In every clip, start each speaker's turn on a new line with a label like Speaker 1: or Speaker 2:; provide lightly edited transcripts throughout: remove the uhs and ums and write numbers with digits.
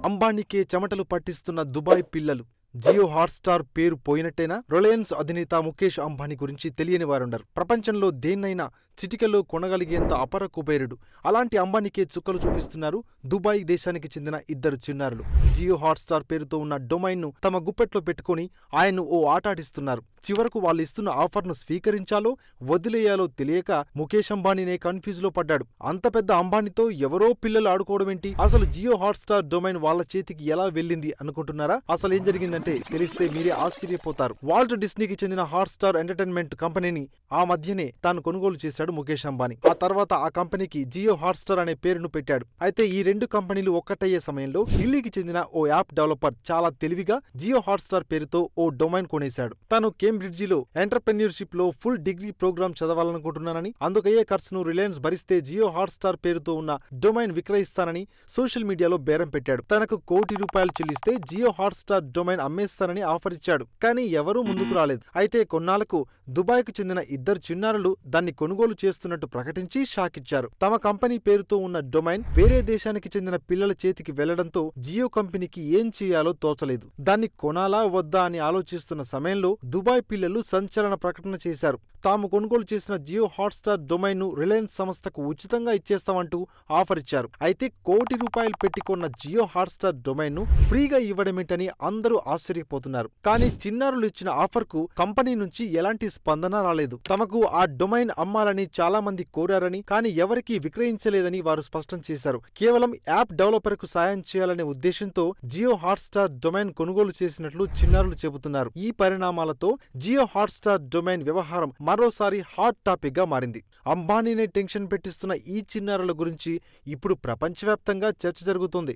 Speaker 1: అంబానీకే చెమటలు పట్టిస్తున్న దుబాయ్ పిల్లలు. జియో హాట్‌స్టార్ పేరు పోయినట్టేనా? రిలయన్స్ అధినేత ముఖేష్ అంబానీ గురించి తెలియని వారుండరు. ప్రపంచంలో దేన్నైనా చిటికెలో కొనగలిగేంత అపర కుబేరుడు. అలాంటి అంబానీకే చుక్కలు చూపిస్తున్నారు దుబాయ్ దేశానికి చెందిన ఇద్దరు చిన్నారులు. జియో హాట్‌స్టార్ పేరుతో ఉన్న డొమైన్‌ను తమ గుప్పెట్లో పెట్టుకుని ఆయన్ను ఓ ఆటాడిస్తున్నారు. చివరకు వాళ్ళు ఇస్తున్న ఆఫర్ను స్వీకరించాలో వదిలేయాలో తెలియక ముఖేష్ అంబానీనే కన్ఫ్యూజ్లో పడ్డాడు. అంత పెద్ద అంబానీతో ఎవరో పిల్లలు ఆడుకోవడమేంటి? అసలు జియో హాట్‌స్టార్ డొమైన్ వాళ్ళ చేతికి ఎలా వెళ్ళింది అనుకుంటున్నారా? అసలు ఏం జరిగిందంటే తెలిస్తే మీరే ఆశ్చర్యపోతారు. వాల్ట్ డిస్నీకి చెందిన హాట్‌స్టార్ ఎంటర్టైన్మెంట్ కంపెనీని ఆ మధ్యనే తాను కొనుగోలు చేశాడు ముఖేష్ అంబానీ. ఆ తర్వాత ఆ కంపెనీకి జియో హాట్‌స్టార్ అనే పేరును పెట్టాడు. అయితే ఈ రెండు కంపెనీలు ఒక్కటయ్యే సమయంలో ఢిల్లీకి చెందిన ఓ యాప్ డెవలపర్ చాలా తెలివిగా జియో హాట్‌స్టార్ పేరుతో ఓ డొమైన్ కొనేశాడు. తాను కేంబ్రిడ్జిలో ఎంటర్‌ప్రెన్యూర్‌షిప్ లో ఫుల్ డిగ్రీ ప్రోగ్రామ్ చదవాలనుకుంటున్నానని, అందుకయ్యే ఖర్చును రిలయన్స్ భరిస్తే జియో హాట్‌స్టార్ పేరుతో ఉన్న డొమైన్ విక్రయిస్తానని సోషల్ మీడియాలో బేరం పెట్టాడు. తనకు ₹1,00,00,000 చెల్లిస్తే జియో హాట్‌స్టార్ డొమైన్ అమ్మేస్తానని ఆఫర్ ఇచ్చాడు. కానీ ఎవరూ ముందుకు రాలేదు. అయితే కొన్నాళ్లకు దుబాయ్కు చెందిన ఇద్దరు చిన్నారులు దాన్ని కొనుగోలు చేస్తున్నట్టు ప్రకటించి షాక్ ఇచ్చారు. తమ కంపెనీ పేరుతో ఉన్న డొమైన్ వేరే దేశానికి చెందిన పిల్లల చేతికి వెళ్లడంతో జియో కంపెనీకి ఏం చేయాలో తోచలేదు. దాన్ని కొనాలా వద్దా అని ఆలోచిస్తున్న సమయంలో దుబాయ్ పిల్లలు సంచలన ప్రకటన చేశారు. తాము కొనుగోలు చేసిన జియో హాట్‌స్టార్ డొమైన్‌ను రిలయన్స్ సంస్థకు ఉచితంగా ఇచ్చేస్తామంటూ ఆఫర్ ఇచ్చారు. అయితే ₹1,00,00,000 పెట్టి కొన్న జియో హాట్‌స్టార్ డొమైన్‌ను ఫ్రీగా ఇవ్వడమేంటని అందరూ ఆశ్చర్యపోతున్నారు. కానీ చిన్నారులు ఇచ్చిన ఆఫర్కు కంపెనీ నుంచి ఎలాంటి స్పందన రాలేదు. తమకు ఆ డొమైన్ అమ్మాలని చాలా మంది కోరారని, కానీ ఎవరికీ విక్రయించలేదని వారు స్పష్టం చేశారు. కేవలం యాప్ డెవలపర్కు సాయం చేయాలనే ఉద్దేశంతో జియో హాట్‌స్టార్ డొమైన్ కొనుగోలు చేసినట్లు చిన్నారులు చెబుతున్నారు. ఈ పరిణామాలతో జియో హాట్‌స్టార్ డొమైన్ వ్యవహారం మరోసారి హాట్ టాపిక్ గా మారింది. అంబానీనే టెన్షన్ పెట్టిస్తున్న ఈ చిన్నారుల గురించి ఇప్పుడు ప్రపంచవ్యాప్తంగా చర్చ జరుగుతోంది.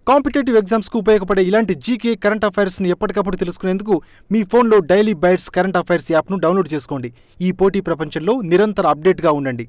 Speaker 1: కాంపిటేటివ్ ఎగ్జామ్స్కు ఉపయోగపడే ఇలాంటి జీకే కరెంట్ అఫైర్స్ని ఎప్పటికప్పుడు తెలుసుకునేందుకు మీ ఫోన్లో డైలీ బైట్స్ కరెంట్ అఫైర్స్ యాప్ను డౌన్లోడ్ చేసుకోండి. ఈ పోటీ ప్రపంచంలో నిరంతర అప్డేట్గా ఉండండి.